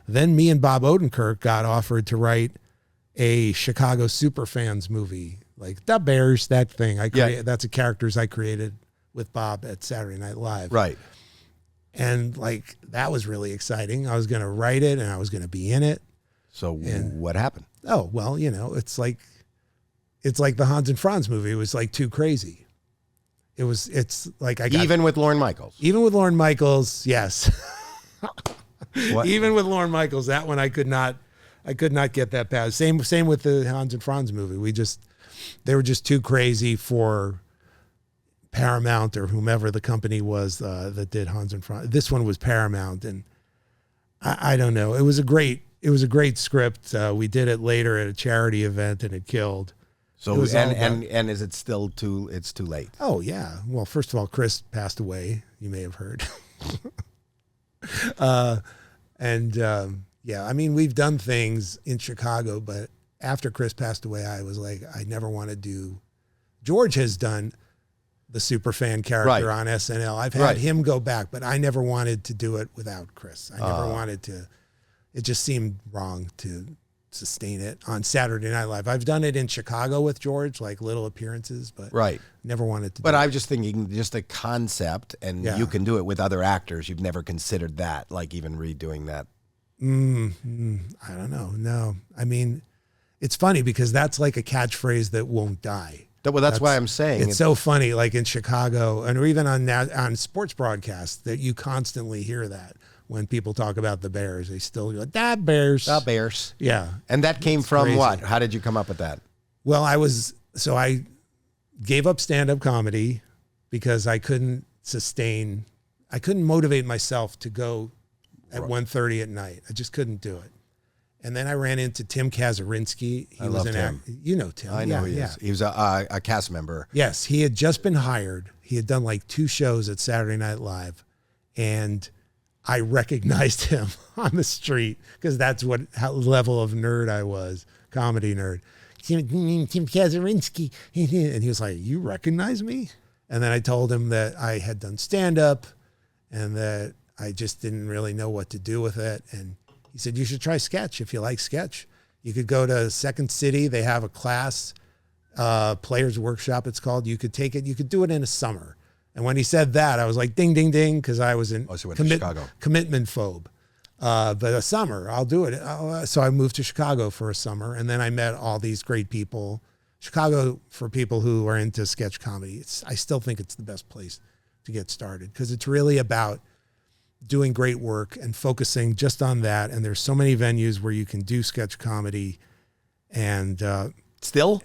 Then me and Bob Odenkirk got offered to write a Chicago Superfans movie, like the Bears, that thing. That's a characters I created with Bob at Saturday Night Live. Right. And like, that was really exciting. I was going to write it and I was going to be in it. So what happened? Oh, well, you know, it's like the Hans and Franz movie. It was like too crazy. It's like Even with Lorne Michaels. Even with Lorne Michaels, yes. What? Even with Lorne Michaels, that one I could not get that past. Same with the Hans and Franz movie. They were just too crazy for Paramount or whomever the company was that did Hans and Franz. This one was Paramount, and I don't know. It was a great script. We did it later at a charity event, and it killed. So and is it still too? It's too late. Oh yeah. Well, first of all, Chris passed away. You may have heard. Yeah, I mean, we've done things in Chicago, but after Chris passed away, I was like, I never want to do. George has done the superfan character on SNL. I've had him go back, but I never wanted to do it without Chris. I never wanted to. It just seemed wrong to sustain it on Saturday Night Live. I've done it in Chicago with George, like little appearances, but never wanted to. But I'm just thinking, just a concept, and you can do it with other actors. You've never considered that, like even redoing that. I don't know. No, I mean, it's funny because that's like a catchphrase that won't die. Well, that's why I'm saying it's so funny. Like in Chicago, and or even on sports broadcasts, that you constantly hear that when people talk about the Bears. They still go, "Da Bears, the Bears." Yeah, and that came from crazy. What? How did you come up with that? Well, I gave up stand-up comedy because I couldn't motivate myself to go at 1:30 at night. I just couldn't do it. And then I ran into Tim Kazurinsky. I love Tim. You know Tim. I know he is. He was a cast member. Yes, he had just been hired. He had done like 2 shows at Saturday Night Live. And I recognized him on the street because that's how level of nerd I was, comedy nerd. Tim Kazurinsky. And he was like, "You recognize me?" And then I told him that I had done stand-up and that I just didn't really know what to do with it. And he said, "You should try sketch if you like sketch. You could go to Second City. They have a class, Players Workshop it's called. You could take it. You could do it in a summer." And when he said that, I was like, ding, ding, ding, because I was in commitment phobe. But a summer, I'll do it. So I moved to Chicago for a summer, and then I met all these great people. Chicago, for people who are into sketch comedy, I still think it's the best place to get started because it's really about doing great work and focusing just on that. And there's so many venues where you can do sketch comedy and still,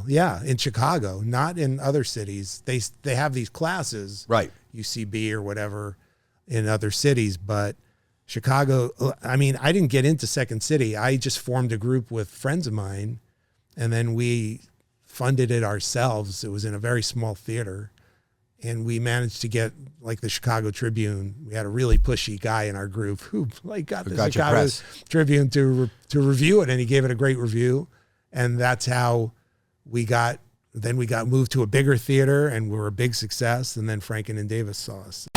yeah, in Chicago, not in other cities. They have these classes, right? UCB or whatever in other cities, but Chicago, I mean, I didn't get into Second City. I just formed a group with friends of mine and then we funded it ourselves. It was in a very small theater. And we managed to get like the Chicago Tribune. We had a really pushy guy in our group who like got the Chicago Tribune to review it, and he gave it a great review. And that's how we got moved to a bigger theater, and we were a big success. And then Franken and Davis saw us.